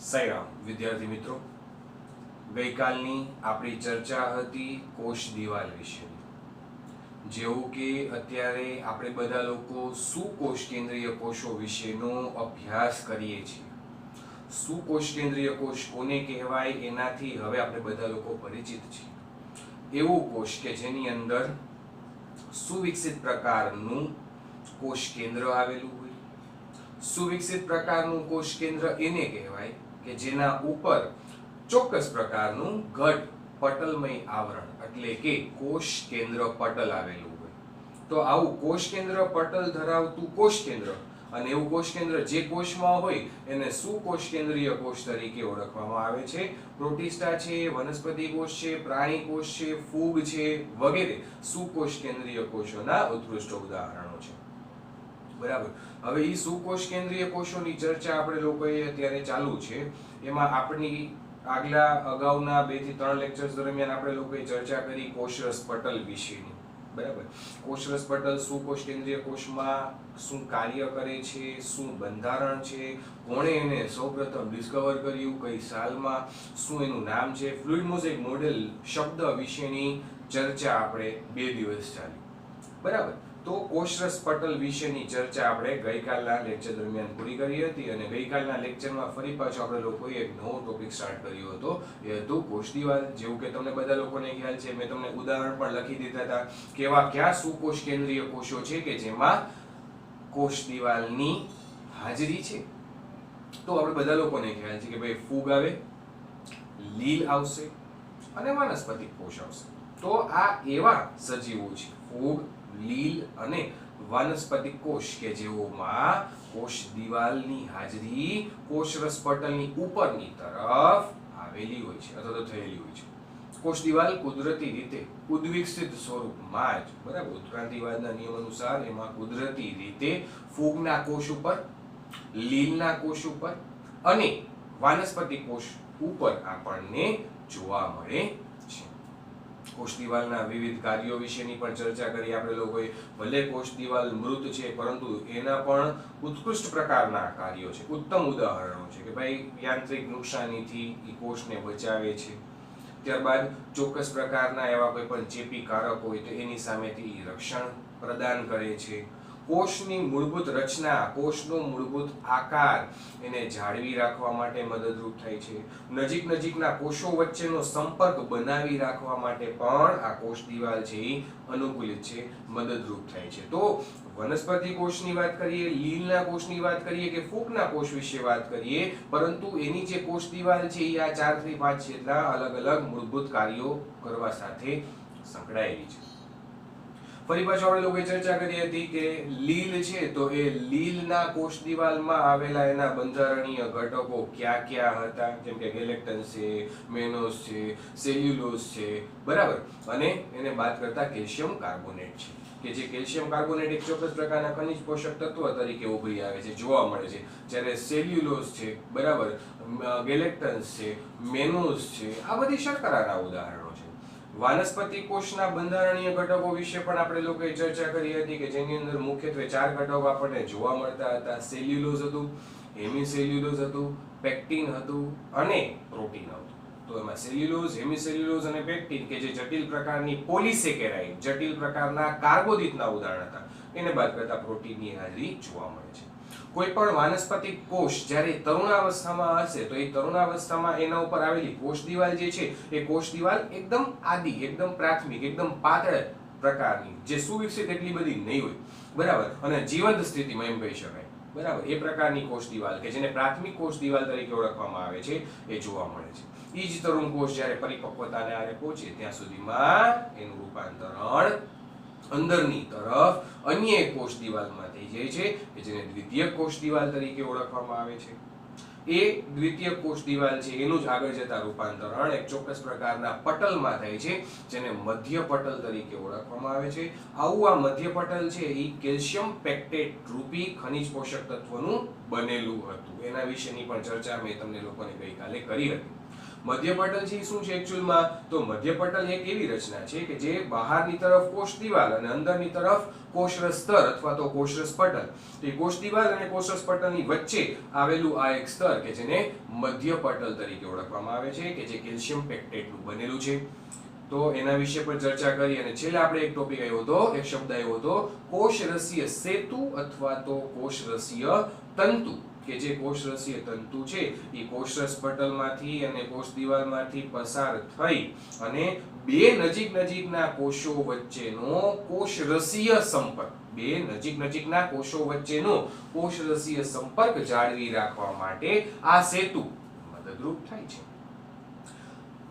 સાઈરામ વિદ્યાર્થી મિત્રો, ગઈકાલની આપણી ચર્ચા હતી કોષ દિવાલ વિશેની। જેવું કે અત્યારે આપણે બધા લોકો સુકોષ કેન્દ્રીય કોષો વિશેનો અભ્યાસ કરીએ છીએ। સુકોષ કેન્દ્રીય કોષ કોને કહેવાય એનાથી હવે આપણે બધા લોકો પરિચિત છીએ। એવું કોષ કે જેની અંદર સુવિકસિત પ્રકારનું કોષ કેન્દ્ર આવેલું હોય। સુવિકસિત પ્રકારનું કોષ કેન્દ્ર એને કહેવાય કે જેના ઉપર ચોક્કસ પ્રકારનું ઘટ પટલમય આવરણ એટલે કે કોષ કેન્દ્ર પટલ આવેલું હોય। તો આવું કોષ કેન્દ્ર પટલ ધરાવતું કોષ કેન્દ્ર અને એવું કોષ કેન્દ્ર જે કોષમાં હોય એને સુકોષ કેન્દ્રીય કોષ તરીકે ઓળખવામાં આવે છે। પ્રોટિસ્ટા છે, વનસ્પતિ કોષ છે, પ્રાણી કોષ છે, ફૂગ છે વગેરે સુકોષ કેન્દ્રીય કોષોના ઉત્કૃષ્ટ ઉદાહરણો છે। બરાબર। હવે ઈ સુકોષ કેન્દ્રીય કોષોની ચર્ચા આપણે લોકોએ અત્યારે ચાલુ છે। એમાં આપણી અગાઉના 2 થી 3 લેક્ચર્સ દરમિયાન આપણે લોકોએ ચર્ચા કરી કોષરસ પટલ વિશેની। બરાબર। કોષરસ પટલ સુકોષ કેન્દ્રીય કોષમાં શું કાર્ય કરે છે, શું બંધારણ છે, કોણે એને સૌપ્રથમ ડિસ્કવર કર્યું, કઈ સાલમાં, શું એનું નામ છે, ફ્લુઇડ મોઝેક મોડેલ શબ્દ વિશેની ચર્ચા આપણે 2 દિવસ ચાલી। બરાબર। તો કોષરસ પટલ વિશેની ચર્ચા આપણે ગઈકાલના લેક્ચર દરમિયાન પૂરી કરી હતી અને ગઈકાલના લેક્ચરમાં ફરી પાછો આપણે લોકોએ એક નવો ટોપિક સ્ટાર્ટ કર્યો હતો। એ હતું કોષ દિવાલ। જેવું કે તમને બધા લોકોને ખ્યાલ છે, મેં તમને ઉદાહરણ પણ લખી દીધા હતા કે એવા કયા સુકોષ કેન્દ્રીય કોષો છે કે જેમાં કોષ દિવાલની હાજરી છે। તો આપણે બધા લોકોને ખ્યાલ છે કે ભાઈ ફૂગ આવે, લીલ આવશે અને વાનસ્પતિક કોષ આવશે। તો આ એવા સજીવો છે ફૂગ, લીલ અને વાનસ્પતિક કોષ કે જેઓમાં કોષ દિવાલની હાજરી કોષરસ પટલની ઉપરની તરફ આવેલી હોય છે અથવા તો થયેલી હોય છે। કોષ દિવાલ કુદરતી રીતે ઉદ્વિકસિત સ્વરૂપમાં જ, બરાબર, ઉત્ક્રાંતિવાદના નિયમ અનુસાર એમાં કુદરતી રીતે ફૂગના કોષ ઉપર, લીલના કોષ ઉપર અને વાનસ્પતિક કોષ ઉપર આપણને જોવા મળે છે। કોષ દિવાલના વિવિધ કાર્યો વિશેની પણ ચર્ચા કરી આપણે લોકોએ। ભલે કોષ દિવાલ મૃત છે પરંતુ એના પણ ઉત્કૃષ્ટ પ્રકારના કાર્યો છે, ઉત્તમ ઉદાહરણો છે કે ભાઈ યાંત્રિક નુકસાનીથી એ કોષને બચાવે છે। ત્યારબાદ ચોક્કસ પ્રકારના એવા કોઈ પણ ચેપી કારક હોય તો એની સામેથી રક્ષણ પ્રદાન કરે છે। કોષની મૂળભૂત રચના, કોષનો મૂળભૂત આકાર એને જાળવી રાખવા માટે મદદરૂપ થાય છે। નજીકના કોષો વચ્ચેનો સંપર્ક બનાવી રાખવા માટે પણ આ કોષ દિવાલ છે એ અનુકૂલિત છે, મદદરૂપ થાય છે। તો વનસ્પતિ કોષની વાત કરીએ, લીલના કોષની વાત કરીએ કે ફૂગના કોષ વિશે વાત કરીએ, પરંતુ એની જે કોષ દિવાલ છે એ આ 4 થી 5 જેટલા અલગ અલગ મૂળભૂત કાર્યો કરવા સાથે સંકળાયેલી છે। ફરી પાછો આપણે લોકોએ ચર્ચા કરી હતી કે લીલ છે તો એ લીલના કોષ દિવાલમાં આવેલા એના બંધારણીય ઘટકો કયા કયા હતા, જેમ કે ગેલેક્ટન્સ છે, મેનોસ છે, સેલ્યુલોઝ છે, બરાબર, અને એને બાદ કરતા કેલ્શિયમ કાર્બોનેટ છે કે જે કેલ્શિયમ કાર્બોનેટ એક ચોક્કસ પ્રકારના ખનિજ પોષક તત્વ તરીકે ઉભરી આવે છે, જોવા મળે છે। જ્યારે સેલ્યુલોઝ છે, બરાબર, ગેલેક્ટન્સ છે, મેનોસ છે, આ બધી શર્કરાના ઉદાહરણો છે। વાનસ્પતિ કોષના બંધારણીય ઘટકો વિશે પણ આપણે લોકોએ ચર્ચા કરી હતી કે જેની અંદર મુખ્યત્વે 4 ઘટકો આપણને જોવા મળતા હતા। સેલ્યુલોઝ હતું, હેમિસેલ્યુલોઝ હતું, પેક્ટિન હતું અને પ્રોટીન હતું। તો એમાં સેલ્યુલોઝ, હેમિસેલ્યુલોઝ અને પેક્ટિન કે જે જટિલ પ્રકારની પોલિસેકેરાઇડ, જટિલ પ્રકારના કાર્બોદિતના ઉદાહરણ હતા, એને બાદ કરતા પ્રોટીનની હાજરી જોવા મળે છે। કોઈ પણ વાનસ્પતિક કોષ જ્યારે તરુણાવસ્થામાં હશે તો એ તરુણાવસ્થામાં એના ઉપર આવેલી કોષ દિવાલ જે છે એ કોષ દિવાલ એકદમ આદિ, એકદમ પ્રાથમિક, એકદમ પાતળ પ્રકારની, જે સુવિકસિત એટલી બધી નહીં હોય, બરાબર, અને જીવંત સ્થિતિમાં એમ કહી શકાય, બરાબર, એ પ્રકારની કોષ દિવાલ કે જેને પ્રાથમિક કોષ દિવાલ તરીકે ઓળખવામાં આવે છે એ જોવા મળે છે। ઈ જ તરુણ કોષ જ્યારે પરિપક્વતાને આરે પહોંચે ત્યાં સુધીમાં એનું રૂપાંતરણ અંદરની તરફ અન્ય એક કોષ દિવાલમાં થઈ જાય છે કે જેને દ્વિતીયક કોષ દિવાલ તરીકે ઓળખવામાં આવે છે। એ દ્વિતીયક કોષ દિવાલ છે એનું જ આગળ જતા રૂપાંતરણ એક ચોક્કસ પ્રકારના પટલમાં થાય છે જેને મધ્ય પટલ તરીકે ઓળખવામાં આવે છે। આવું આ મધ્ય પટલ છે એ કેલ્શિયમ પેક્ટેટ રૂપી ખનિજ પોષક તત્વનું બનેલું હતું। એના વિશેની પણ ચર્ચા મેં તમને લોકોને ગઈકાલે કરી હતી। મધ્યપટલ છે શું છે એકચ્યુઅલમાં? તો મધ્યપટલ એક એવી રચના છે કે જે બહારની તરફ કોષ દિવાલ અને અંદરની તરફ કોષરસ સ્તર અથવા તો કોષરસ પટલ, તો એ કોષ દિવાલ અને કોષરસ પટલની વચ્ચે આવેલું આ એક સ્તર કે જેને મધ્યપટલ તરીકે ઓળખવામાં આવે છે કે જે કેલ્શિયમ પેક્ટેટનું બનેલું છે. તો એના વિશે પણ ચર્ચા કરી અને છેલ્લે આપણે એક ટોપિક આવ્યો હતો, એક શબ્દ આવ્યો હતો કોષરસીય સેતુ અથવા તો કોષરસીય તંતુ, કે જે કોષરસીય તંતુ છે એ કોષરસ પટલમાંથી અને કોષ દિવાલમાંથી પસાર થઈ અને બે નજીકના કોષો વચ્ચેનો કોષરસીય સંપર્ક, બે નજીકના કોષો વચ્ચેનો કોષરસીય સંપર્ક જાળવી રાખવા માટે આ સેતુ મદદરૂપ થાય છે.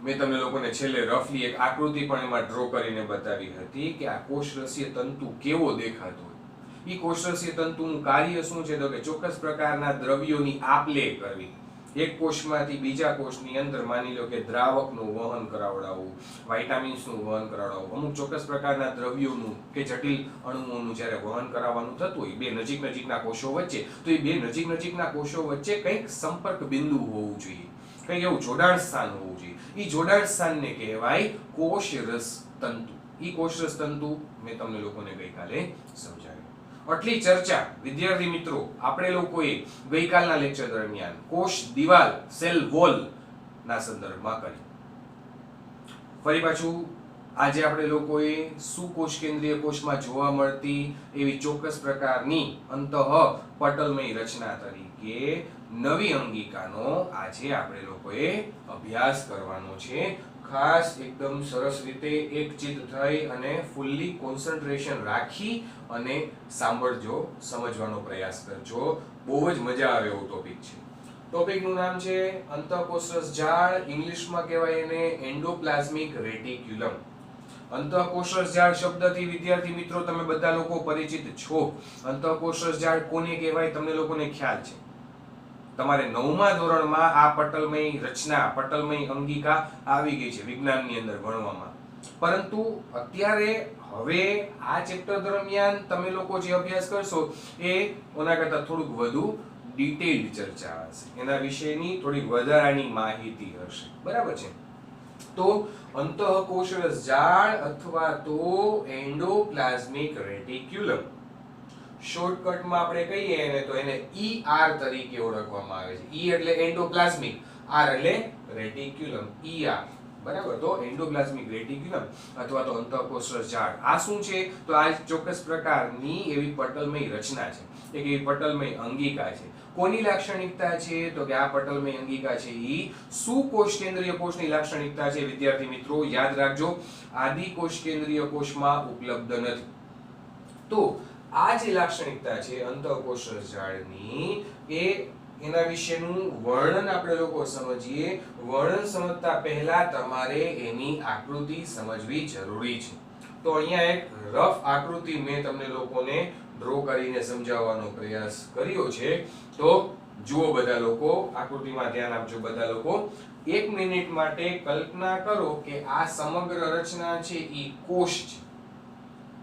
મેં તમને લોકોને છેલ્લે રફલી એક આકૃતિ પણ એમાં ડ્રો કરીને બતાવી હતી કે આ કોષરસીય તંતુ કેવો દેખાતો હોય. ઈ કોષરસીય તંતુનું કાર્ય શું છે? તો કે ચોક્કસ પ્રકારના દ્રવ્યોની આપ-લે કરવી, એક કોષમાંથી બીજા કોષની અંદર માની લો કે દ્રાવકનું વહન કરાવડાવવું, વિટામિન્સનું વહન કરાવડાવવું, અમુક ચોક્કસ પ્રકારના દ્રવ્યોનું કે જટિલ અણુઓનું જ્યારે વહન કરાવવાનું થતું હોય બે નજીકના કોષો વચ્ચે, તો એ બે નજીકના કોષો વચ્ચે કંઈક સંપર્ક બિંદુ હોવું જોઈએ, કંઈક એવું જોડાણ સ્થાન હોવું જોઈએ. ઈ જોડાણ સ્થાનને કહેવાય કોષરસ તંતુ. ઈ કોષરસ તંતુ મેં તમને લોકોને ગઈકાલે સમજાવ્યું. આટલી ચર્ચા વિદ્યાર્થી મિત્રો આપણે લોકોએ ગઈકાલના લેક્ચર દરમિયાન કોષ દિવાલ સેલ વોલ ના સંદર્ભમાં કરી. ફરી પાછું આજે આપણે લોકોએ સુકોષ કેન્દ્રીય કોષમાં જોવા મળતી એવી ચોક્કસ પ્રકારની અંતઃ પટલમય રચના તરીકે નવી અંગિકાનો આજે આપણે લોકોએ અભ્યાસ કરવાનો છે. ખાસ એકદમ સરસ રીતે એકચિત્ત થઈ અને ફૂલ્લી કોન્સન્ટ્રેશન રાખી અને સાંભળજો, સમજવાનો પ્રયાસ કરજો. બહુ જ મજા આવે એવો ટોપિક છે. ટોપિકનું નામ છે અંતઃકોષરસ જાળ, ઇંગ્લિશમાં કહેવાય એને એન્ડોપ્લાઝમિક રેટિક્યુલમ. અંતઃકોષરસ જાળ શબ્દથી વિદ્યાર્થી મિત્રો તમે બધા લોકો પરિચિત છો. અંતઃકોષરસ જાળ કોને કહેવાય તમને લોકોને ખ્યાલ છે? તમારે 9મા ધોરણમાં આ પટલમય રચના, પટલમય અંગિકા આવી ગઈ છે વિજ્ઞાનની અંદર ભણવામાં. પરંતુ અત્યારે હવે આ ચેપ્ટર દરમિયાન તમે લોકો જે અભ્યાસ કરશો એ ઓના કરતાં થોડુંક વધુ ડિટેઇલ્ડ ચર્ચા હશે, એના વિશેની થોડીક વધારાની માહિતી હશે, બરાબર છે? તો અંતઃકોષરસ જાળ અથવા તો એન્ડોપ્લાઝમિક રેટિક્યુલમ, શોર્ટકટમાં આપણે કહીએ એને તો એને ER તરીકે ઓળખવામાં આવે છે. E એટલે એન્ડોપ્લાઝમિક, R એટલે રેટિક્યુલમ, ER, બરાબર? તો એન્ડોપ્લાઝમિક રેટિક્યુલમ અથવા તો અંતઃકોષરસ જાળ આ શું છે? તો આ ચોક્કસ પ્રકારની એવી પટલમય રચના છે, એક એવી પટલમય અંગિકા છે. કોની લાક્ષણિકતા છે? તો કે આ પટલમય અંગિકા છે ઈ સુકોષ કેન્દ્રીય કોષની લાક્ષણિકતા છે. વિદ્યાર્થી મિત્રો યાદ રાખજો, આદિકોષ કેન્દ્રીય કોષમાં ઉપલબ્ધ નથી. તો આ જે લાક્ષણિકતા છે અંતઃકોષરસ જાળની, એ એના વિશેનું વર્ણન આપણે લોકો સમજીએ. વર્ણન સમજતા પહેલા તમારે એની આકૃતિ સમજવી જરૂરી છે. તો અહીંયા એક રફ આકૃતિ મેં તમને લોકોને ડ્રો કરીને સમજાવવાનો પ્રયાસ કર્યો છે. તો જુઓ બધા લોકો, આકૃતિમાં ધ્યાન આપજો બધા લોકો. 1 મિનિટ માટે કલ્પના કરો કે આ સમગ્ર રચના છે ઈ કોષ છે.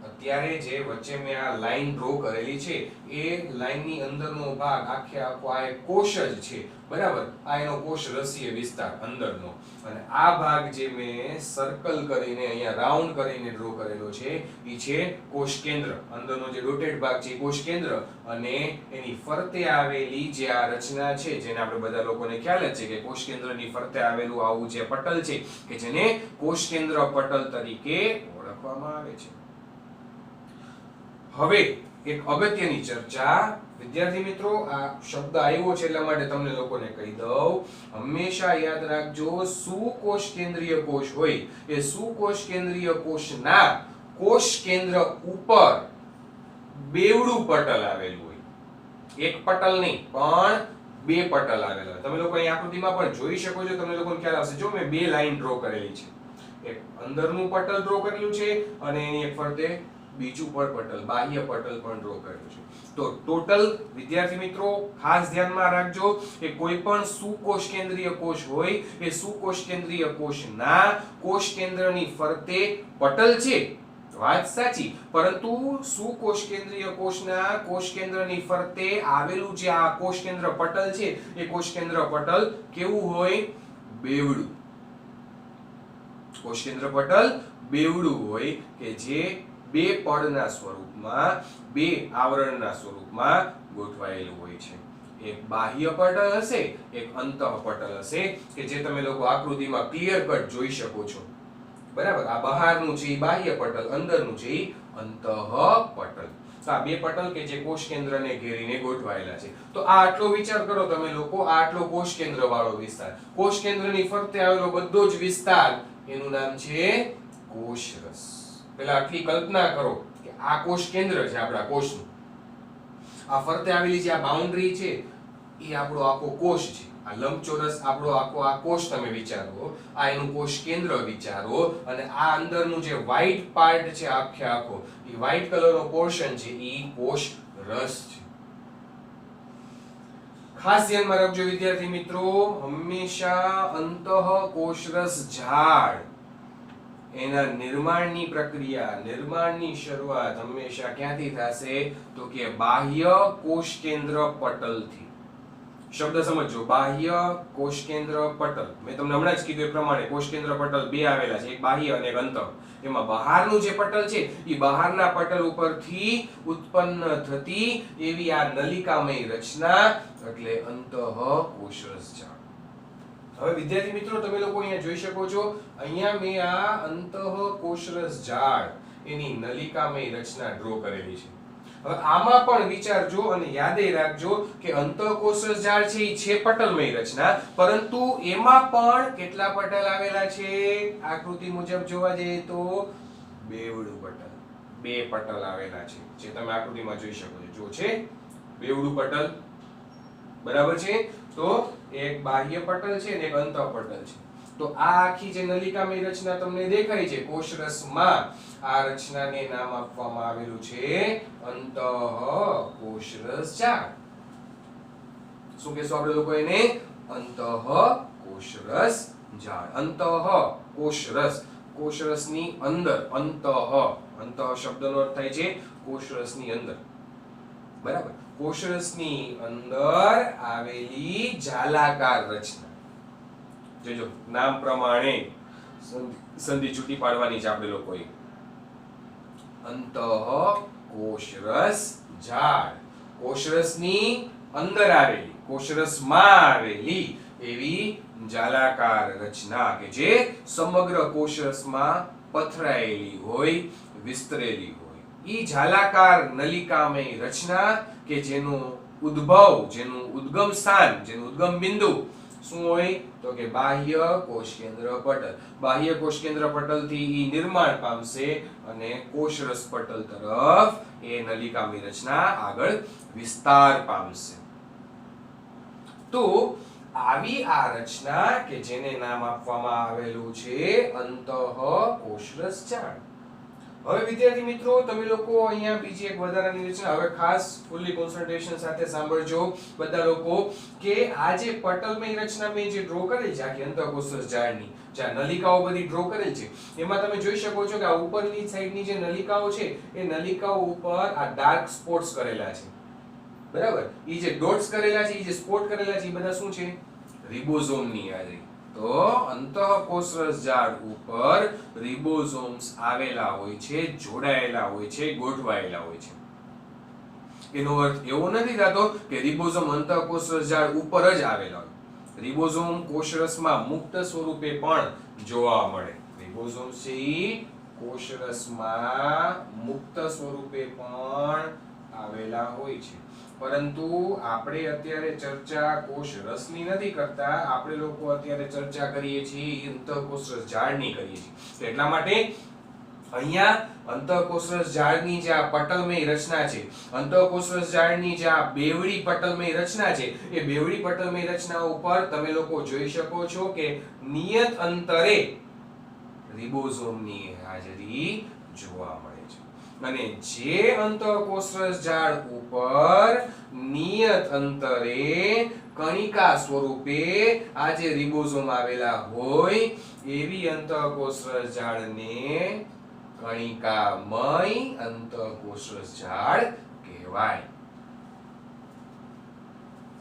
અત્યારે જે વચ્ચે મેં આ લાઈન ડ્રો કરેલી છે એ લાઈનની અંદરનો ભાગ આખે આખો આ એક કોષ જ છે, બરાબર? આ એનો કોષરસીય વિસ્તાર અંદરનો, અને આ ભાગ જે મેં સર્કલ કરીને અહીંયા રાઉન્ડ કરીને ડ્રો કરેલો છે એ છે કોષ કેન્દ્ર. અંદરનો જે ડોટેડ ભાગ છે એ કોષ કેન્દ્ર, અને એની ફરતે આવેલી જે આ રચના છે જેને આપણે બધા લોકોને ખ્યાલ જ છે કે કોષ કેન્દ્રની ફરતે આવેલું આવું જે પટલ છે કે જેને કોષ કેન્દ્ર પટલ તરીકે ઓળખવામાં આવે છે. હવે એક અગત્યની ચર્ચા વિદ્યાર્થી મિત્રો, આ શબ્દ આવ્યો છે એટલા માટે તમને લોકોને કહી દઉં. હંમેશા યાદ રાખજો, સુકોષ કેન્દ્રીય કોષ હોય એ સુકોષ કેન્દ્રીય કોષના કોષ કેન્દ્ર ઉપર બેવડું પટલ આવેલું હોય. એક પટલ નહીં પણ બે પટલ આવેલા હોય. તમે લોકો અહીં આકૃતિમાં પણ જોઈ શકો છો, તમને લોકોને ખ્યાલ આવશે. જો મેં બે લાઈન ડ્રો કરેલી છે, એક અંદરનું પટલ ડ્રો કરેલું છે અને એની એક ફરતે બીજું પણ પટલ, બાહ્ય પટલ પણ ડ્રો કરેલું છે. તો ટોટલ વિદ્યાર્થી મિત્રો ખાસ ધ્યાનમાં રાખજો કે કોઈ પણ સુકોષ કેન્દ્રીય કોષ હોય એ સુકોષ કેન્દ્રીય કોષના કોષ કેન્દ્રની ફરતે પટલ છે, વાત સાચી, પરંતુ સુકોષ કેન્દ્રીય કોષના કોષ કેન્દ્રની ફરતે આવેલું જે આ કોષ કેન્દ્ર પટલ છે એ કોષ કેન્દ્ર પટલ કેવું હોય? બેવડું. કોષ કેન્દ્ર પટલ બેવડું હોય કે જે બે પડના સ્વરૂપમાં, બે આવરણના સ્વરૂપમાં ગોઠવાયેલું હોય છે. એક બાહ્ય પટલ હશે, એક અંતઃ પટલ હશે કે જે તમે લોકો આકૃતિમાં ક્લિયર કટ જોઈ શકો છો. બરાબર, આ બહારનું છે એ બાહ્ય પટલ, અંદરનું છે એ અંતઃ પટલ. તો આ બે પટલ કે જે કોષ કેન્દ્રને ઘેરીને ગોઠવાયેલા છે. તો આ આટલો વિચાર કરો તમે લોકો, આ આટલો કોષ કેન્દ્ર વાળો વિસ્તાર, કોષ કેન્દ્રની ફરતે આવેલો બધો જ વિસ્તાર, એનું નામ છે કોષરસ. પેલા આટલી કલ્પના કરો કે આ કોષ કેન્દ્ર છે આપણા કોષનું, આ ફરતે આવેલી જે આ બાઉન્ડ્રી છે એ આપણો આખો કોષ છે. આ લંબચોરસ આપણો આખો આ કોષ તમે વિચારો, આ એનું કોષ કેન્દ્ર વિચારો, અને આ અંદરનું જે વ્હાઈટ પાર્ટ છે આખે આખો, એ વ્હાઈટ કલરનો પોર્શન છે એ કોષ રસ છે. ખાસ ધ્યાનમાં રાખજો વિદ્યાર્થી મિત્રો, હંમેશા અંતઃ કોષરસ ઝાડ એના નિર્માણની પ્રક્રિયા, નિર્માણની શરૂઆત હંમેશા ક્યાંથી થશે? તો કે બાહ્ય કોષ કેન્દ્ર પટલથી. શબ્દ સમજો, બાહ્ય કોષ કેન્દ્ર પટલ. મેં તમને હમણાં જ કીધું એ પ્રમાણે કોષ કેન્દ્ર પટલ બે આવેલા છે, એક બાહ્ય અને એક અંતઃ. એમાં બહારનું જે પટલ છે એ બહારના પટલ ઉપરથી ઉત્પન્ન થતી એવી આ નલિકામય રચના, એટલે અંતઃ કોષરસ ઝાડ. હવે વિદ્યાર્થી મિત્રો તમે લોકો અહીંયા જોઈ શકો છો, અહીંયા મેં આ અંતઃ કોષરસ ઝાડ એની નલિકામય રચના ડ્રો કરેલી છે. હવે આમાં પણ વિચારજો અને યાદ રાખજો કે અંતઃ કોષરસ ઝાડ છે એ છે પટલમય રચના, પરંતુ એમાં પણ કેટલા પટલ આવેલા છે? આકૃતિ મુજબ જોવા જઈએ તો બેવડું પટલ, બે પટલ આવેલા છે, જે તમે આકૃતિમાં જોઈ શકો છો. જો છે બેવડું પટલ, બરાબર છે. તો એક બાહ્ય પટલ છે અને એક અંતઃ પટલ છે. તો આ આખી જે નલિકામય રચના તમને દેખાય છે કોષરસમાં, આ રચનાને નામ આપવામાં આવેલું છે અંતઃ કોષરસ ઝાડ. શું કહેશું આપણે લોકો એને? અંતઃ કોષરસ ઝાડ. અંતઃ કોષરસ, કોષરસની અંદર. અંતઃ, અંતઃ શબ્દનો અર્થ થાય છે કોષરસની અંદર. બરાબર, કોષરસની અંદર આવેલી જાલાકાર રચના. જોજો નામ પ્રમાણે સંધિ છૂટી પાડવાની છે આપણે લોકોએ. અંતઃ કોષરસ ઝાડ, કોષરસની અંદર આવેલી, કોષરસમાં આવેલી એવી જાલાકાર રચના કે જે સમગ્ર કોષરસમાં પથરાયેલી હોય, વિસ્તરેલી હોય. ઈ જાલાકાર નલિકામય રચના કે જેનું ઉદ્ભવ, જેનું ઉદ્ગમ સ્થાન, જેનું ઉદ્ગમ બિંદુ શું હોય? તો કે બાહ્ય કોષ કેન્દ્ર પટલ. બાહ્ય કોષ કેન્દ્ર પટલ થી ઈ નિર્માણ પામશે અને કોષરસ પટલ તરફ એ નલિકામય રચના આગળ વિસ્તાર પામશે. તો આવી આ રચના કે જેને નામ આપવામાં આવેલું છે અંતઃ કોષરસ ઝાડ. હવે વિદ્યાર્થી મિત્રો તમે લોકો અહીંયા બીજી એક વધારાની રચના, હવે ખાસ ફૂલી કોન્સન્ટ્રેશન સાથે સાંભળજો બધા લોકો, કે આ જે પટલમય રચના મેં જે ડ્રો કરેલી છે આખી અંતઃ કોષરસ ઝાડની, જે નલિકાઓ બધી ડ્રો કરેલ છે, એમાં તમે જોઈ શકો છો કે આ ઉપરની સાઈડની જે નલિકાઓ છે એ નલિકાઓ ઉપર આ ડાર્ક સ્પોટ્સ કરેલા છે. બરાબર, ઈ જે ડોટ્સ કરેલા છે, ઈ જે સ્પોટ કરેલા છે, એ બધા શું છે? રિબોઝોમની હાજરી. તો અંતઃ કોષરસ ઝાડ ઉપર રિબોઝોમ્સ આવેલા હોય છે, જોડાયેલા હોય છે, ગોઠવાયેલા હોય છે. એનો અર્થ એવો નથી થતો કે રિબોઝોમ અંતઃ કોષરસ ઝાડ ઉપર જ આવેલા હોય. રિબોઝોમ કોષરસમાં મુક્ત સ્વરૂપે પણ જોવા મળે. રિબોઝોમ છે ઈ કોષરસમાં મુક્ત સ્વરૂપે પણ આવેલા હોય છે. પરંતુ આપણે અત્યારે ચર્ચા કોષરસની નથી કરતા, આપણે લોકો અત્યારે ચર્ચા કરીએ છીએ અંતઃ કોષરસ ઝાડની કરીએ છીએ. એટલા માટે અહીંયા અંતઃ કોષરસ ઝાડની જે આ પટલમય રચના છે, અંતઃ કોષરસ ઝાડની જે આ બેવડી પટલમય રચના છે, એ બેવડી પટલમય રચના ઉપર તમે લોકો જોઈ શકો છો કે નિયત અંતરે રિબોઝોમની હાજરી જોવા મળે છે. અને જે અંતઃ કોષરસ ઝાડ ઉપર નિયત અંતરે કણિકા સ્વરૂપે આ જે રિબોઝોમ આવેલા હોય એવી અંતઃ કોષરસ ઝાડને કણિકામય અંતઃ કોષરસ ઝાડ કહેવાય.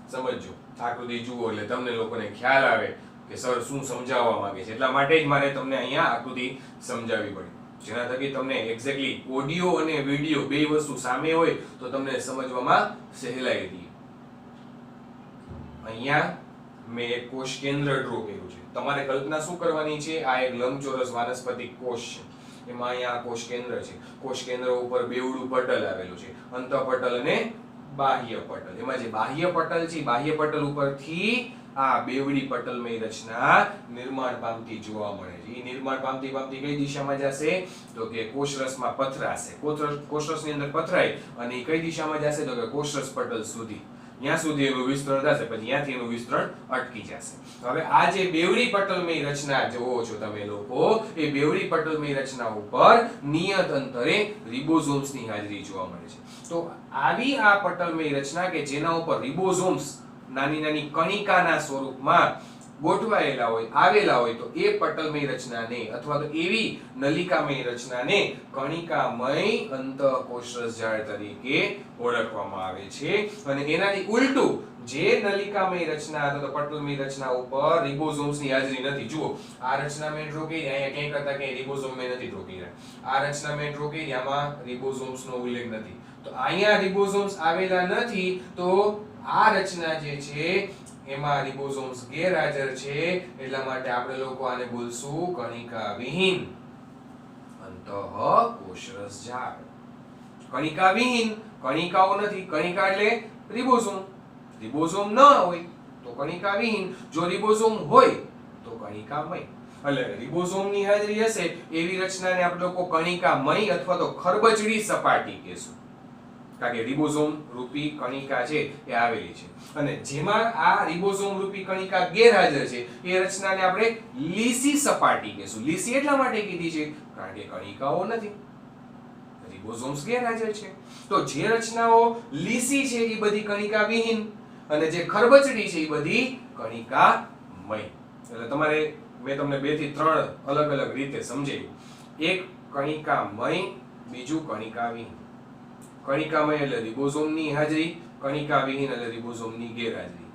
સમજો, આકૃતિ જુઓ એટલે તમને લોકોને ખ્યાલ આવે કે સર શું સમજાવવા માંગે છે, એટલા માટે જ મારે તમને અહીંયા આકૃતિ સમજાવવી પડી, જેના થકી તમને એક્ઝેક્ટલી ઓડિયો અને વિડિયો બે વસ્તુ સામે હોય તો તમને સમજવામાં સહેલાઈ રહે. અહીંયા મેં એક કોષ કેન્દ્ર ડ્રો કર્યું છે. તમારે કલ્પના શું કરવાની છે, આ એક લંબચોરસ વાનસ્પતિક કોષ છે, એમાં અહીંયા કોષ કેન્દ્ર છે. કોષ કેન્દ્ર ઉપર બેવડું પટલ આવેલું છે, અંતઃપટલ અને બાહ્ય પટલ. એમાં જે બાહ્ય પટલ છે, બાહ્ય પટલ ઉપરથી આ બેવડી પટલમય રચના નિર્માણ પામતી જોવા મળે છે. એ નિર્માણ પામતી કઈ દિશામાં જશે, તો કે કોષરસમાં પથરાશે. કોષરસની અંદર પથરાય અને કઈ દિશામાં જશે, તો કે કોષરસ પટલ સુધી, ત્યાં સુધી એનું વિસ્તરણ થશે, પછી ત્યાંથી એનું વિસ્તરણ અટકી જશે. હવે આ જે બેવડી પટલમય રચના જોવો છો તમે લોકો, એ બેવડી પટલમય રચના ઉપર નિયત અંતરે રિબોઝોમ્સની હાજરી જોવા મળે છે. તો આવી આ પટલમય રચના કે જેના ઉપર રિબોઝોમ્સ નાની નાની કણિકાના સ્વરૂપમાં ગોઠવાયેલા હોય, આવેલા હોય, તો એ પટલમય રચનાને અથવા તો એવી નલિકામય રચનાને કણિકામય અંતઃકોષરસ જાળ તરીકે ઓળખવામાં આવે છે. અને એનાથી ઉલટું જે નલિકામય રચના અથવા તો પટલમય રચના ઉપર રિબોઝોમ્સની હાજરી નથી, જુઓ આ રચના મેં ડ્રો કરી, અહીંયા ક્યાંય કરતા ક્યાંય રિબોઝોમ મેં નથી ડ્રો કર્યા. આ રચના મેં ડ્રો કરી, આમાં રિબોઝોમ્સનો ઉલ્લેખ નથી, તો અહીંયા રિબોઝોમ્સ આવેલા નથી, તો આ રચના જે છે એમાં રિબોઝોમ્સ ગેરહાજર છે, એટલા માટે આપણે લોકો આને બોલશું કણિકા વિહીન અંતઃકોષરસ જાળ. કણિકા વિહીન, કણિકાઓ નથી, કણિકા એટલે રિબોઝોમ. રિબોઝોમ ન હોય તો કણિકા વિહીન, જો રિબોઝોમ હોય તો કણિકામય. એટલે રિબોઝોમની હાજરી હશે એવી રચનાને આપણે લોકો કણિકામય અથવા તો ખરબચડી સપાટી કહેશું, કારણ કે રિબોઝોમ રૂપી કણિકા છે એ આવેલી છે. અને જેમાં આ રિબોઝોમ રૂપી કણિકા ગેરહાજર છે એ રચનાને આપણે લીસી સપાટી કહેશું. લીસી એટલા માટે કીધી છે કારણ કે કણિકાઓ નથી, રિબોઝોમ્સ ગેરહાજર છે. તો જે રચનાઓ લીસી છે એ બધી કણિકા વિહીન અને જે ખરબચડી છે એ બધી કણિકામય. એટલે તમારે મેં તમને 2 થી 3 અલગ અલગ રીતે સમજાવ્યું. એક કણિકામય, બીજું કણિકા વિહીન. કણિકામય એટલે રિબોઝોમની હાજરી, કણિકા વિહીન એટલે રિબોઝોમની ગેરહાજરી.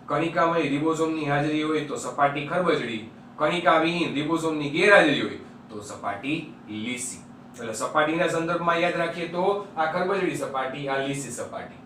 કણિકામય રિબોઝોમની હાજરી હોય તો સપાટી ખરબચડી, કણિકા વિહીન રિબોઝોમની ગેરહાજરી હોય તો સપાટી લીસી. એટલે સપાટીના સંદર્ભમાં યાદ રાખીએ તો આ ખરબચડી સપાટી, આ લીસી સપાટી.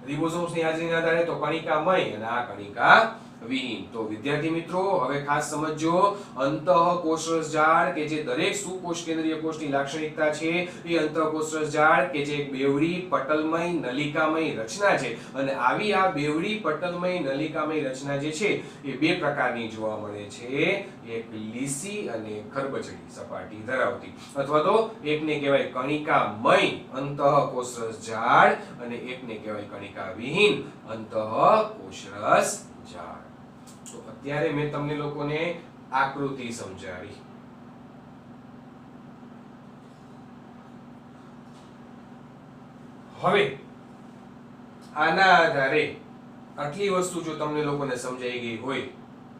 રિબોઝોમ્સની હાજરીના આધારે તો કણિકામય અને આ કણિકા વિહીન. તો વિદ્યાર્થી મિત્રો હવે ખાસ સમજો, અંતઃકોષરસ જાળ કે જે દરેક સુકોષ કેન્દ્રીય કોષની લાક્ષણિકતા છે એ અંતઃકોષરસ જાળ કે જે એક બેવડી પટલમય નલિકામય રચના છે. અને આવી આ બેવડી પટલમય નલિકામય રચના જે છે એ બે પ્રકારની જોવા મળે છે, એક લીસી અને ખરબચડી સપાટી ધરાવતી, અથવા તો એકને કહેવાય કણિકામય અંતઃકોષરસ જાળ અને એકને કહેવાય કણિકા વિહીન અંતઃકોષરસ જાળ. તો અત્યારે મેં તમને લોકોને આકૃતિ સમજાવી. હવે આના આધારે આટલી વસ્તુ જો તમને લોકોને સમજાઈ ગઈ હોય,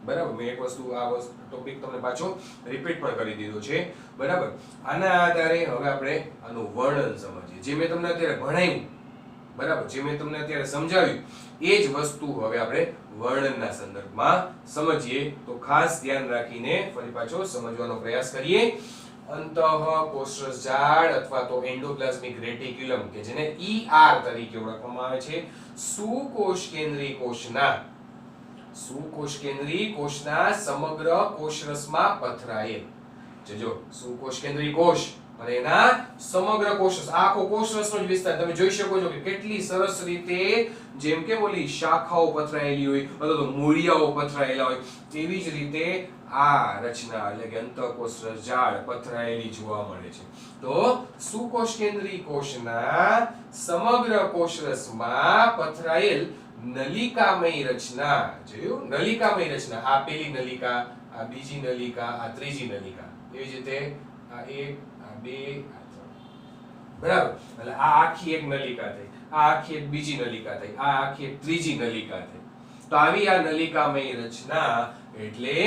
બરાબર, મેં એક વસ્તુ આ ટોપિક તમને પાછો રિપીટ પણ કરી દીધો છે, બરાબર. આના આધારે હવે આપણે આનું વર્ણન સમજીએ. જે મેં તમને અત્યારે ભણાવ્યું, બરાબર, જે મેં તમને અત્યારે સમજાવ્યું એ જ વસ્તુ હવે આપણે વર્ણનના સંદર્ભમાં સમજીએ. તો ખાસ ધ્યાન રાખીને ફરી પાછો સમજવાનો પ્રયાસ કરીએ. અંતઃકોષરસ જાળ અથવા તો એન્ડોપ્લાઝમિક રેટિક્યુલમ કે જેને ER તરીકે ઓળખવામાં આવે છે, સુકોષ કેન્દ્રી કોષના સમગ્ર કોષરસમાં પથરાયેલ. જો સુકોષ કેન્દ્રી કોષ અને એના સમગ્ર કોષરસ, આખો કોષરસનો જ વિસ્તાર તમે જોઈ શકો છો કે કેટલી સરસ રીતે, જેમ કે ઓલી શાખાઓ પથરાયેલી હોય અથવા તો મૂળિયાઓ પથરાયેલા હોય, તેવી જ રીતે આ રચના એટલે કે અંતઃકોષરસ જાળ પથરાયેલી જોવા મળે છે. તો સુકોષ કેન્દ્રી કોષના સમગ્ર કોષરસમાં પથરાયેલ નલિકામય રચના, જોયું, નલિકામય રચના. આ પેલી નલિકા, આ બીજી નલિકા, આ ત્રીજી નલિકા, એવી જ રીતે આ એક, આ બે, આ ત્રણ, બરાબર. એટલે આ આખી એક નલિકા થઈ, આ આખી એક બીજી નલિકા થઈ, આ આખી એક ત્રીજી નલિકા થઈ. તો આવી આ નલિકામય રચના એટલે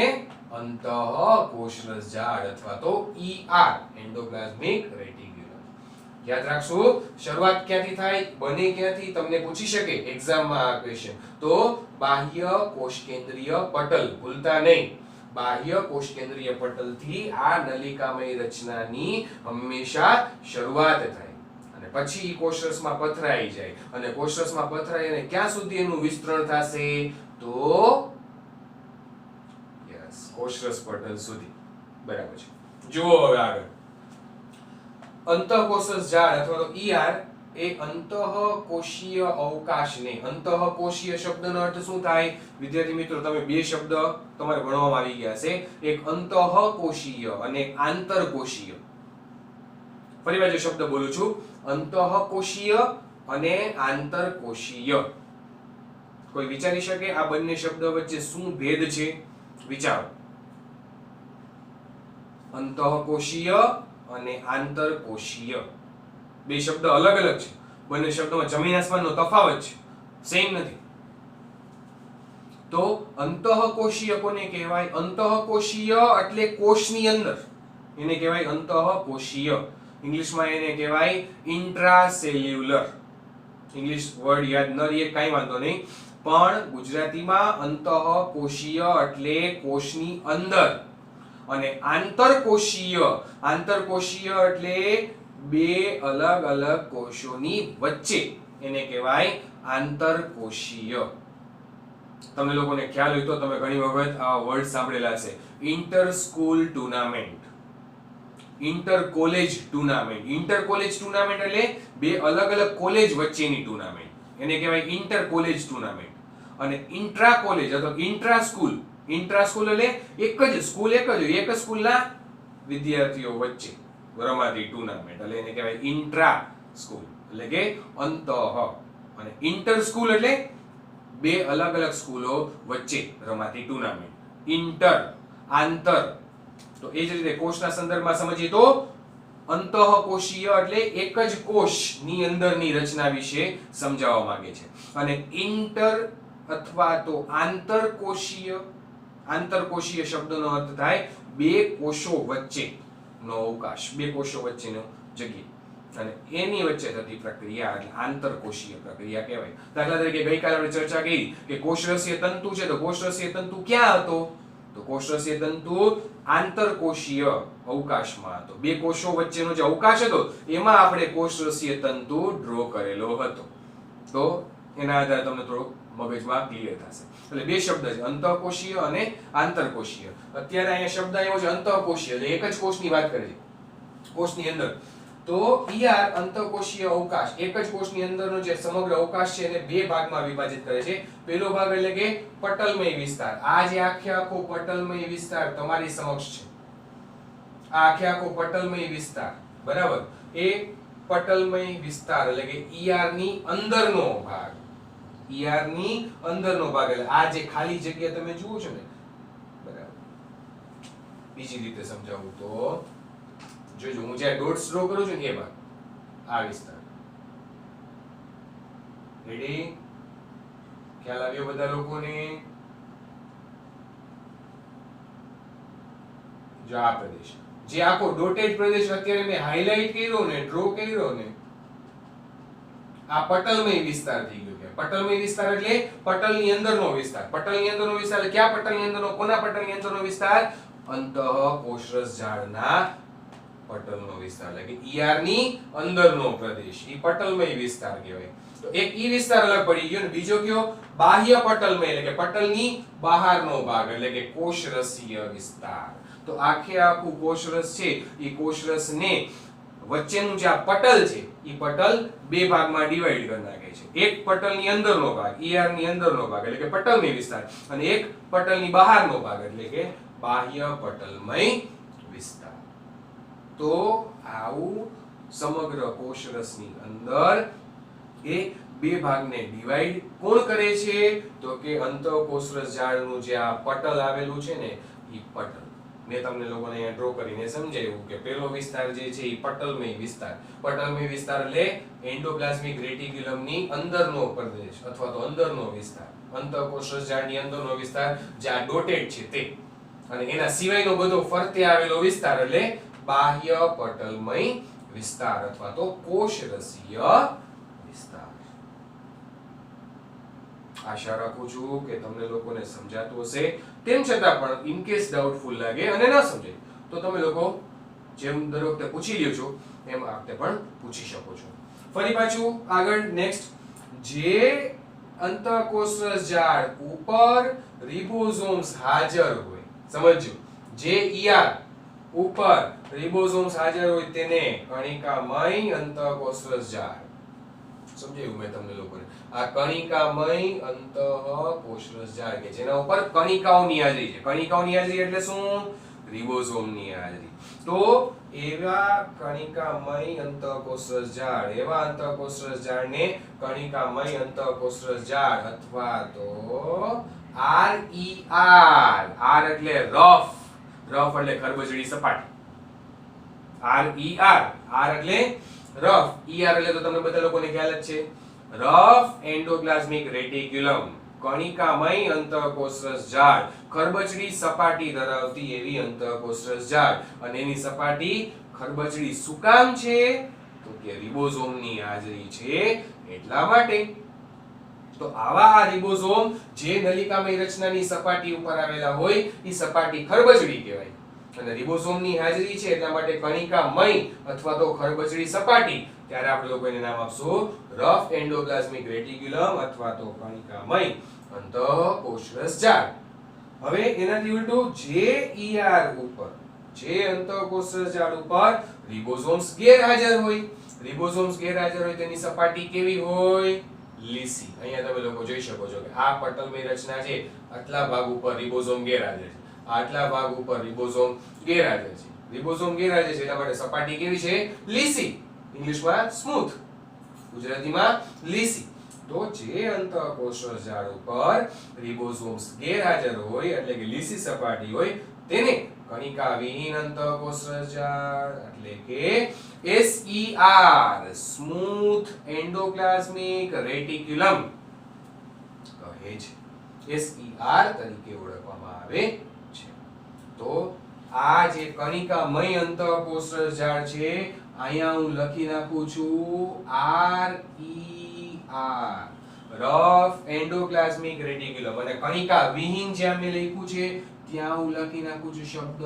અંતઃકોષરસ જાળ અથવા તો ER એન્ડોપ્લાઝમિક રેટિક્યુલમ. યાદ રાખશો, શરૂઆત ક્યાંથી થાય, બને ક્યાંથી, તમને પૂછી શકે એક્ઝામમાં આ ક્વેશ્ચન. તો બાહ્ય કોષકેન્દ્રીય પટલ, ભૂલતા નહીં. બાહ્ય કોષકેન્દ્રીય પટલથી આ નલિકામય રચનાની હંમેશા શરૂઆત થાય અને પછી કોષરસમાં પથરાઈ જાય અને કોષરસમાં પથરાઈ અને ક્યાં સુધી એનું વિસ્તરણ થશે, તો યસ, કોષરસ પટલ સુધી. બરાબર છે. જુઓ હવે આગળ, અંતઃકોષરસ ઝાડ અથવા તો ER એ અંતઃકોશીય અવકાશને, અંતઃકોશીય શબ્દનો અર્થ શું થાય વિદ્યાર્થી મિત્રો, તમે બે શબ્દ તમારે ભણવામાં આવી ગયા છે, એક અંતઃકોશીય અને એક આંતરકોશીય. ફરીવાર જે શબ્દ બોલું છું, અંતઃકોશીય અને આંતરકોશીય. કોઈ વિચારી શકે આ બંને શબ્દ વચ્ચે શું ભેદ છે? વિચારો. અંતઃકોશીય અને આંતરકોશીય બે શબ્દ અલગ અલગ છે. બંને શબ્દોમાં જમીન આસમાનનો તફાવત છે, સેમ નથી. તો અંતઃકોશીય કોને કહેવાય? અંતઃકોશીય એટલે કોષની અંદર, એને કહેવાય અંતઃકોશીય. ઇંગ્લિશમાં એને કહેવાય ઇન્ટ્રાસેલ્યુલર. ઇંગ્લિશ વર્ડ યાદ ન રહે કાંઈ વાંધો નહીં, પણ ગુજરાતીમાં અંતઃકોશીય એટલે કોષની અંદર અને આંતરકોશીય, આંતરકોશીય એટલે બે અલગ અલગ કોષોની વચ્ચે, એને કહેવાય આંતરકોશીય. તમને લોકોને ખ્યાલ હોય તો તમે ઘણી વખત આ વર્ડ સાંભળેલા છે, inter school tournament, inter college tournament. Inter college tournament એટલે બે અલગ અલગ કોલેજ વચ્ચેની ટુર્નામેન્ટ, એને કહેવાય ઇન્ટર કોલેજ ટુર્નામેન્ટ. અને ઇન્ટ્રા કોલેજ અથવા ઇન્ટ્રા સ્કૂલ, ઇન્ટ્રા સ્કૂલ એટલે એક જ સ્કૂલ, એક સ્કૂલના વિદ્યાર્થીઓ વચ્ચે રમાતી ટુર્નામેન્ટ, એટલે એને કહેવાય ઇન્ટ્રા સ્કૂલ એટલે કે અંતઃ. અને ઇન્ટર સ્કૂલ એટલે બે અલગ અલગ સ્કૂલો વચ્ચે રમાતી ટુર્નામેન્ટ. ઇન્ટર, આંતર. તો એ જ રીતે કોષના સંદર્ભમાં સમજીએ તો અંતઃકોશીય એટલે એક જ કોષની અંદરની રચના વિશે સમજાવવા માંગે છે. અને ઇન્ટર અથવા તો આંતરકોશીય, આંતરકોશીય શબ્દનો અર્થ થાય બે કોષો વચ્ચેનો અવકાશ, બે કોષો વચ્ચેનો જગ્યા અને એની વચ્ચે થતી પ્રક્રિયા એટલે આંતરકોશીય પ્રક્રિયા કહેવાય. દાખલા તરીકે ગઈકાલે આપણે ચર્ચા કરી કે કોષરસીય તંતુ છે, તો કોષરસીય તંતુ ક્યાં હતો? તો કોષરસીય તંતુ આંતરકોશીય અવકાશમાં હતો. બે કોષો વચ્ચેનો જે અવકાશ હતો એમાં આપણે કોષરસીય તંતુ ડ્રો કરેલો હતો. તો એના આધારે તમને થોડું મગજમાં ક્લિયર થશે. એટલે બે શબ્દ છે, અંતઃકોશીય અને આંતરકોશીય. અત્યારે અહીંયા શબ્દ આવ્યો છે અંતઃકોશીય, એટલે એક જ કોષની વાત કરે છે, કોષની અંદર. તો ER અંતઃકોશીય અવકાશ, એક જ કોષની અંદરનો જે સમગ્ર અવકાશ છે એને બે ભાગમાં વિભાજિત કરે છે. પહેલો ભાગ એટલે કે પટલમય વિસ્તાર. આ જે આખો પટલમય વિસ્તાર તમારી સમક્ષ છે, આ આખો પટલમય વિસ્તાર, બરાબર, એ પટલમય વિસ્તાર એટલે કે ER ની અંદરનો ભાગ, ER ની અંદરનો ભાગ એટલે આ જે ખાલી જગ્યા તમે જુઓ છો ને, બરાબર. બીજી રીતે સમજાવું તો જોજો, હું જ્યાં ડોટ્સ ડ્રો કરું છું ને એ ભાગ, આ વિસ્તાર. રેડી? ખ્યાલ આવ્યો બધા લોકોને? જો આ પ્રદેશ, જે આખો ડોટેડ પ્રદેશ અત્યારે મેં હાઇલાઇટ કર્યો ને, ડ્રો કર્યો ને, આ પટલમય વિસ્તાર થઈ ગયો. પટલમય વિસ્તાર એટલે પટલની અંદરનો વિસ્તાર. પટલની અંદરનો વિસ્તાર એટલે ક્યાં પટલની અંદરનો, કોના પટલની અંદરનો વિસ્તાર? અંતઃકોષરસ ઝાડના પટલનો વિસ્તાર એટલે કે ER ની અંદરનો પ્રદેશ, ઈ પટલમય વિસ્તાર કહેવાય. તો એક ઈ વિસ્તાર અલગ પડી ગયો ને બીજો કયો? બાહ્ય પટલમય એટલે કે પટલની બહારનો ભાગ એટલે કે કોષરસીય વિસ્તાર. તો આખું કોષરસ છે, ઈ કોષરસને વચ્ચેનું જે આ પટલ છે, ઈ પટલ બે ભાગમાં ડિવાઈડ કરી નાખે છે. એક પટલની અંદરનો ભાગ, ER ની અંદરનો ભાગ એટલે કે પટલમય વિસ્તાર, અને એક પટલની બહારનો ભાગ એટલે કે બાહ્ય પટલમય વિસ્તાર. તો આવું સમગ્ર કોષરસની અંદર એ બે ભાગને ડિવાઈડ કોણ કરે છે? તો કે અંતઃકોષરસ ઝાડનું જે આ પટલ આવેલું છે ને, ઈ પટલ. મેં તમને લોકોને અહીંયા ડ્રો કરીને સમજાવ્યું કે પહેલો વિસ્તાર જે છે ઈ પટલમય વિસ્તાર. પટલમય વિસ્તાર એટલે એન્ડોપ્લાઝમિક રેટિક્યુલમની અંદરનો પ્રદેશ અથવા તો અંદરનો વિસ્તાર, અંતઃકોષરસ ઝાડની અંદરનો વિસ્તાર જે આ ડોટેડ છે તે. અને એના સિવાયનો બધો ફરતે આવેલો વિસ્તાર એટલે બાહ્ય પટલમય વિસ્તાર અથવા તો કોષરસીય વિસ્તાર. આશા રાખું છું કે તમને લોકોને સમજાતું હશે. તેમ છતાં પણ ઇન કેસ ડાઉટફુલ લાગે અને ન સમજાય તો તમે લોકો જેમ દર વખતે પૂછી લ્યો છો એમ આ વખતે પણ પૂછી શકો છો. ફરી પાછું આગળ નેક્સ્ટ, જે અંતઃકોષરસ જાળ ઉપર રિબોઝોમ્સ હાજર હોય, સમજો જે ER ઉપર રિબોઝોમ્સ હાજર હોય તેને કણિકામય અંતઃકોષરસ જાળ. સમજાયું મેં તમને લોકોને? આ કણિકામય અંતઃકોષરસ જાળ કે જેના ઉપર કણિકાઓની હાજરી છે. કણિકાઓની હાજરી એટલે શું? રિબોઝોમની હાજરી. તો એવા કણિકામય અંતઃકોષરસ જાળ, એવા અંતઃકોષરસ જાળને કણિકામય અંતઃકોષરસ જાળ અથવા તો RER, R એટલે રફ, રફ એટલે ખરબચડી સપાટી. RER, R એટલે રફ, ER એટલે તો તમને બધા લોકોને ખ્યાલ જ છે, રફ એન્ડોપ્લાઝમિક રેટિક્યુલમ. કણિકામય અંતઃકોષરસ જાળ, ખરબચડી સપાટી ધરાવતી એવી અંતઃકોષરસ જાળ. અને એની સપાટી ખરબચડી શું કામ છે? તો કે રિબોઝોમની હાજરી છે એટલા માટે. તો આવા રિબોઝોમ જે નલિકામય રચનાની સપાટી ઉપર આવેલા હોય એ સપાટી ખરબચડી કહેવાય. અને રિબોઝોમની હાજરી છે એટલા માટે કણિકામય અથવા તો ખરબચડી સપાટી. ત્યારે આપણે લોકો એને નામ આપશું રફ એન્ડોપ્લાઝમિક રેટિક્યુલમ અથવા તો કણિકામય અંતઃકોષરસ જાળ. હવે એનાથી ઉલટું, જે ER ઉપર, જે અંતઃકોષરસ જાળ ઉપર રિબોઝોમ્સ ગેરહાજર હોય, રિબોઝોમ્સ ગેરહાજર હોય તેની સપાટી કેવી હોય? લીસી. અહીંયા તમે લોકો જોઈ શકો છો કે આ પટલમય રચના છે, આટલા ભાગ ઉપર રિબોઝોમ ગેરહાજર છે, આટલા ભાગ ઉપર રિબોઝોમ ગેરહાજર છે. રિબોઝોમ ગેરહાજર છે એટલા માટે સપાટી કેવી છે? લીસી. ઇંગ્લિશમાં સ્મૂથ, ગુજરાતીમાં લીસી. તો જે અંતઃકોષરસ જાળ ઉપર રિબોઝોમ્સ ગેરહાજર હોય એટલે કે લીસી સપાટી હોય તેને કણિકા વિહીન અંતઃકોષરસ જાળ એટલે કે SER, સ્મૂથ એન્ડોપ્લાઝમિક રેટિક્યુલમ કહે છે. SER તરીકે ઓળખવામાં આવે છે. તો આ જે કણિકામય અંતઃકોષરસ જાળ છે, અહીંયા હું લખી નાખું છું RER, રફ એન્ડોપ્લાઝમિક રેટિક્યુલમ. અને કણિકા વિહીન જ્યાં મેં લખ્યું છે ત્યાં હું લખી નાખું છું શબ્દ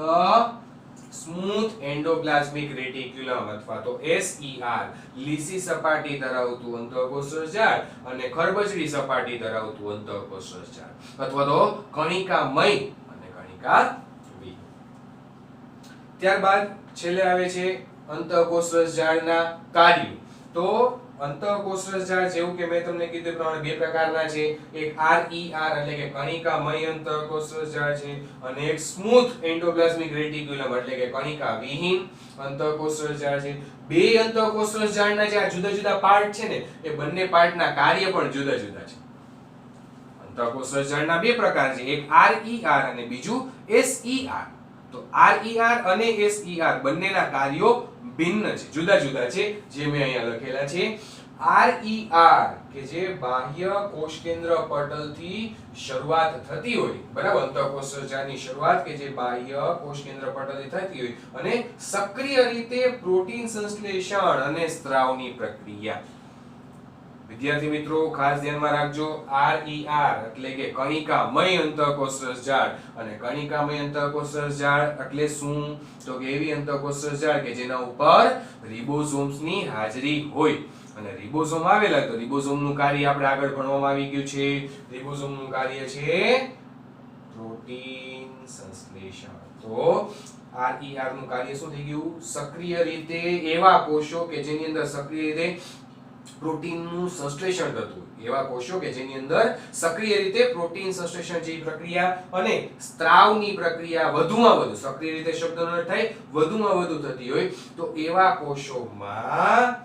સ્મૂથ એન્ડોપ્લાઝમિક રેટિક્યુલમ અથવા તો SER, લીસી સપાટી ધરાવતું અંતઃકોષરસ જાળ અને ખરબચડી સપાટી ધરાવતું અંતઃકોષરસ જાળ અથવા તો કણિકામય અને કણિકા વિહીન. ત્યારબાદ છેલ્લે આવે છે અંતઃકોષરસ જાળના કાર્યો. તો અંતઃકોષરસ જાળ જેવું કે મેં તમને કીધું પ્રમાણે બે પ્રકારના છે. એક RER એટલે કે કણિકામય અંતઃકોષરસ જાળ છે અને એક સ્મૂથ એન્ડોપ્લાઝમિક રેટિક્યુલમ એટલે કે કણિકા વિહીન અંતઃકોષરસ જાળ છે. બે અંતઃકોષરસ જાળના જે આ જુદા જુદા પાર્ટ છે ને એ બંને પાર્ટના કાર્ય પણ જુદા જુદા છે. અંતઃકોષરસ જાળના બે પ્રકાર છે, એક RER અને બીજું SER. તો RER અને SER બંનેના કાર્યો ભિન્ન છે, જુદા જુદા છે, જે મેં અહીંયા લખેલા છે. RER કે જે બાહ્ય કોષકેન્દ્ર પટલથી શરૂઆત થતી હોય, બરાબર, અંતઃકોષરસ જાળની શરૂઆત કે જે બાહ્ય કોષકેન્દ્ર પટલથી થતી હોય અને સક્રિય રીતે પ્રોટીન સંશ્લેષણ અને સ્ત્રાવની પ્રક્રિયા. વિદ્યાર્થી મિત્રો ખાસ ધ્યાનમાં રાખજો, RER એટલે કે કણિકામય અંતઃકોષરસ જાળ અને કણિકામય અંતઃકોષરસ જાળ એટલે શું? તો કે એવી અંતઃકોષરસ જાળ કે જેના ઉપર રિબોઝોમ્સની હાજરી હોય. અને રિબોઝોમ આવેલા તો રિબોઝોમનું કાર્ય આપણે આગળ ભણવામાં આવી ગયું છે. રિબોઝોમનું કાર્ય છે પ્રોટીન સંશ્લેષણ. તો RER નું કાર્ય શું થઈ ગયું? સક્રિય રીતે એવા કોષો કે જેની અંદર સક્રિય રીતે પ્રોટીનનું સંશ્લેષણ થતું હોય, એવા કોષો કે જેની અંદર સક્રિય રીતે પ્રોટીન સંશ્લેષણ જેવી પ્રક્રિયા અને સ્ત્રાવની પ્રક્રિયા વધુમાં વધુ, સક્રિય રીતે શબ્દનો અર્થ થાય વધુમાં વધુ થતી હોય, તો એવા કોષોમાં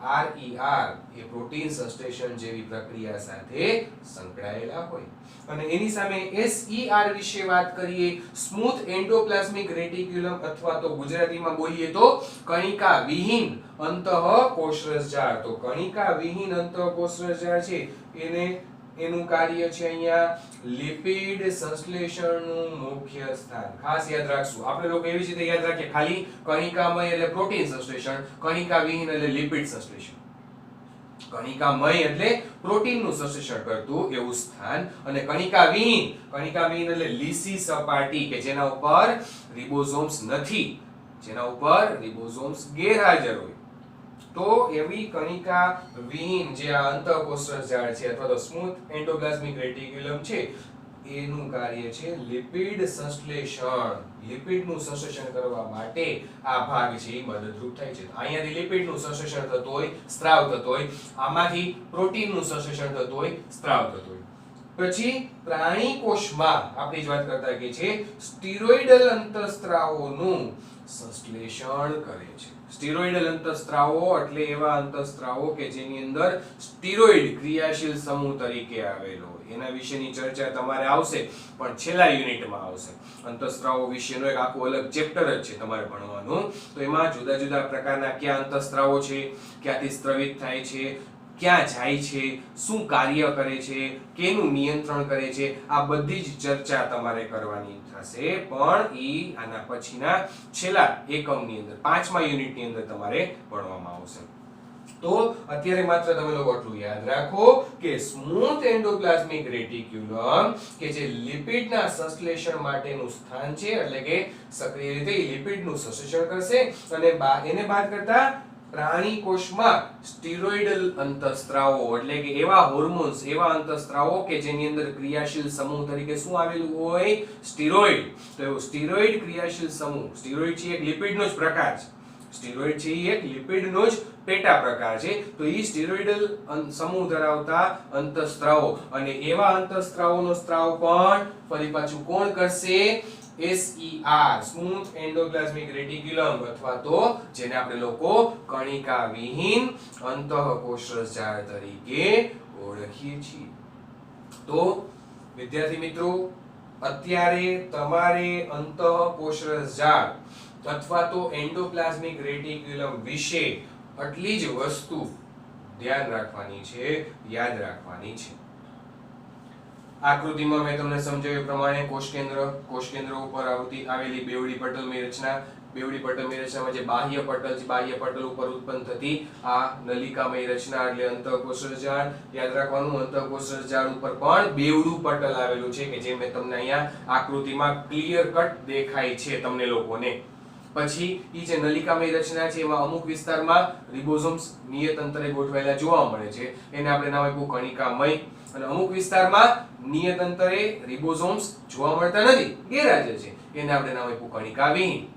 RER એ પ્રોટીન સંશ્લેષણ જેવી પ્રક્રિયા સાથે સંકળાયેલા હોય. અને એની સામે SER વિશે વાત કરીએ, સ્મૂથ એન્ડોપ્લાઝમિક રેટિક્યુલમ અથવા તો ગુજરાતીમાં બોલીએ તો કણિકા વિહીન અંતઃકોષરસ જાળ. તો કણિકા વિહીન અંતઃકોષરસ જાળ છે એને એનું કાર્ય છે અહીંયા લિપિડ સંશ્લેષણનું મુખ્ય સ્થાન. ખાસ યાદ રાખશું. આપણે લોકો એવી રીતે યાદ રાખીએ ખાલી કણિકામય એટલે પ્રોટીન સંશ્લેષણ, કણિકા વિહીન એટલે લિપિડ સંશ્લેષણ. કણિકામય એટલે પ્રોટીનનું સંશ્લેષણ કરતું એવું સ્થાન, અને કણિકા વિહીન એટલે લીસી સપાટી કે જેના ઉપર રિબોસોમ્સ નથી, જેના ઉપર રિબોસોમ્સ ગેરહાજર હોય. તો એવી કણિકા વિહીન જે આ અંતઃકોષરસ જાળ છે અથવા તો સ્મૂથ એન્ડોપ્લાઝમિક રેટિક્યુલમ છે એનું કાર્ય છે લિપિડ સંશ્લેષણ. લિપિડનું સંશ્લેષણ કરવા માટે આ ભાગ છે એ મદદરૂપ થાય છે. અહીંયાથી લિપિડનું સંશ્લેષણ થતું હોય, સ્ત્રાવ થતો હોય, આમાંથી પ્રોટીનનું સંશ્લેષણ થતું હોય, સ્ત્રાવ થતો હોય. પછી પ્રાણી કોષમાં આપણે જ વાત કરતા કે છે સ્ટીરોઇડલ અંતઃસ્ત્રાવોનું સંશ્લેષણ કરે છે. સ્ટીરોઇડલ અંતઃસ્ત્રાવો એટલે એવા અંતઃસ્ત્રાવો કે જેની અંદર સ્ટીરોઇડ ક્રિયાશીલ સમૂહ તરીકે આવેલો હોય. એના વિશેની ચર્ચા તમારે આવશે પણ છેલ્લા યુનિટમાં આવશે. અંતઃસ્ત્રાવો વિશેનો એક આખું અલગ ચેપ્ટર જ છે તમારે ભણવાનું. તો એમાં જુદા જુદા પ્રકારના કયા અંતઃસ્ત્રાવો છે, ક્યાંથી સ્ત્રવિત થાય છે, ક્યાં જાય છે, શું કાર્ય કરે છે, કેનું નિયંત્રણ કરે છે, આ બધી જ ચર્ચા તમારે કરવાની થશે. પણ ઈ આના પછીના છેલ્લા એકમની અંદર 5મા યુનિટની અંદર તમારે ભણવામાં આવશે. તો અત્યારે માત્ર તમે લોકો આટલું યાદ રાખો કે સ્મૂથ એન્ડોપ્લાઝમિક રેટિક્યુલમ કે જે લિપિડના સંશ્લેષણ માટેનું સ્થાન છે, એટલે કે સક્રિય રીતે લિપિડનું સંશ્લેષણ કરશે, અને એને બાદ કરતા પ્રાણી કોષમાં સ્ટીરોઇડલ અંતઃસ્ત્રાવો એટલે કે એવા હોર્મોન્સ, એવા અંતઃસ્ત્રાવો કે જેની અંદર ક્રિયાશીલ સમૂહ તરીકે શું આવેલું હોય? સ્ટીરોઇડ. તો એવો સ્ટીરોઇડ ક્રિયાશીલ સમૂહ, સ્ટીરોઇડ છે એક લિપિડનો જ પ્રકાર છે. સ્ટીરોઇડ છે એ એક લિપિડનો જ પેટા પ્રકાર છે. તો એ સ્ટીરોઇડલ સમૂહ ધરાવતા અંતઃસ્ત્રાવો, અને એવા અંતઃસ્ત્રાવોનો સ્ત્રાવ પણ ફરી પાછું કોણ કરશે? SER સ્મૂથ એન્ડોપ્લાઝમિક રેટિક્યુલમ, અથવા તો જેને આપણે લોકો કણિકા વિહીન અંતઃકોષરસ જાળ તરીકે ઓળખીએ છીએ. તો વિદ્યાર્થી મિત્રો, અત્યારે તમારે અંતઃકોષરસ જાળ અથવા તો એન્ડોપ્લાઝમિક રેટિક્યુલમ વિશે આટલી જ વસ્તુ ધ્યાન રાખવાની છે, યાદ રાખવાની છે. આકૃતિમાં મેં તમને સમજાવ્યું પ્રમાણે કોષ કેન્દ્ર ઉપર આવેલી બેવડી પટલની રચના, બેવડી પટલની રચનામાં જે બાહ્ય પટલ છે, બાહ્ય પટલ ઉપર ઉત્પન્ન થતી આ નલિકામય રચના એટલે અંતઃકોષરસ જાળ. યાદ રાખવાનું, અંતઃકોષરસ જાળ ઉપર પણ બેવડું પટલ આવેલું છે કે જે મેં તમને અહીંયા આકૃતિમાં ક્લિયર કટ દેખાય છે તમને લોકોને. પછી ઈ જે નલિકામય રચના છે એમાં અમુક વિસ્તારમાં રિબોસોમ્સ નિયત અંતરે ગોઠવાયેલા જોવા મળે છે, એને આપણે નામ આપ્યું કણિકામય. અને અમુક વિસ્તારમાં નિયત અંતરે રિબોસોમ્સ જોવા મળતા નથી, ગેરહાજર છે, એને આપણે નામ આપ્યું કણિકા વિહીન.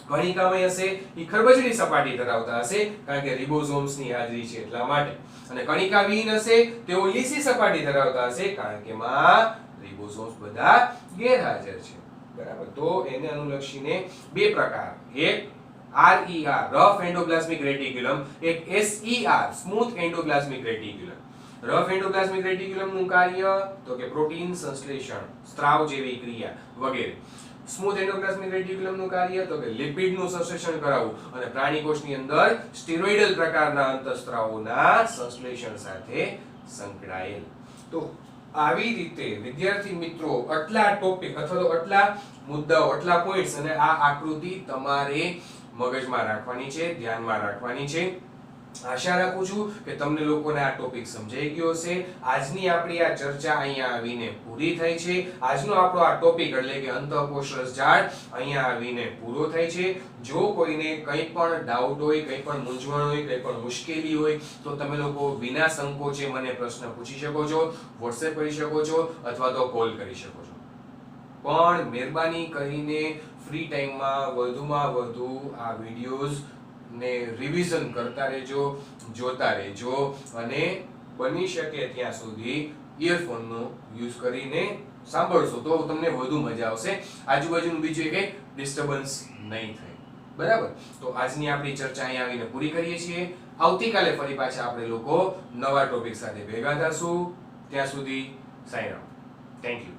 કણિકામય હશે એ ખરબચડી સપાટી ધરાવતા હશે કારણ કે રિબોસોમ્સ ની હાજરી છે એટલા માટે. અને કણિકા વિહીન હશે તેઓ લીસી સપાટી ધરાવતા હશે કારણ કે માં રિબોસોમ્સ બધા ગેરહાજર છે. બરાબર. તો એને અનુલક્ષીને બે પ્રકાર, એક RER રફ એન્ડોપ્લાઝમિક રેટિક્યુલમ, એક SER smooth endoplasmic reticulum. Rough endoplasmic reticulum નું કાર્ય તો કે પ્રોટીન સંશ્લેષણ, સ્ત્રાવ જેવી ક્રિયા વગેરે. સ્મૂથ એન્ડોપ્લાઝમિક રેટિક્યુલમ નું કાર્ય તો કે લિપિડ નું સંશ્લેષણ કરાવવું અને પ્રાણી કોષની અંદર સ્ટીરોઇડલ પ્રકારના અંતઃસ્ત્રાવોના સંશ્લેષણ સાથે સંકળાયેલ. તો આવી રીતે વિદ્યાર્થી મિત્રો આટલા ટોપિક અથવા તો આટલા મુદ્દાઓ, આટલા પોઈન્ટ્સ અને આ આકૃતિ તમારે મગજમાં રાખવાની છે, ધ્યાનમાં રાખવાની છે. આશા રાખું છું કે તમને લોકોને આ ટોપિક સમજાઈ ગયો હશે. આજની આપણી આ ચર્ચા અહીંયા આવીને પૂરી થઈ છે. આજનો આપણો આ ટોપિક એટલે કે અંતઃકોષરસ જાળ અહીંયા આવીને પૂરો થાય છે. જો કોઈને કંઈ પણ ડાઉટ હોય, કંઈ પણ મૂંઝવણ હોય, કંઈ પણ મુશ્કેલી હોય તો તમે લોકો વિના સંકોચે મને પ્રશ્ન પૂછી શકો છો, વોટ્સએપ કરી શકો છો અથવા તો કોલ કરી શકો છો. પણ મહેરબાની કરીને ફ્રી ટાઈમમાં વધુમાં વધુ આ વિડિયોઝ ને રિવિઝન કરતા રહેજો, જોતા રહેજો અને બની શકે ત્યાં સુધી ઇયરફોનનો યુઝ કરીને સાંભળશો તો તમને વધુ મજા આવશે. આજુબાજુનું બીજું કંઈ ડિસ્ટર્બન્સ નહીં થાય. બરાબર. તો આજની આપણી ચર્ચા અહીંયા આવીને પૂરી કરીએ છીએ. આવતીકાલે ફરી પાછા આપણે લોકો નવા ટોપિક સાથે ભેગા થશું. ત્યાં સુધી સાઇન આઉટ. Thank you.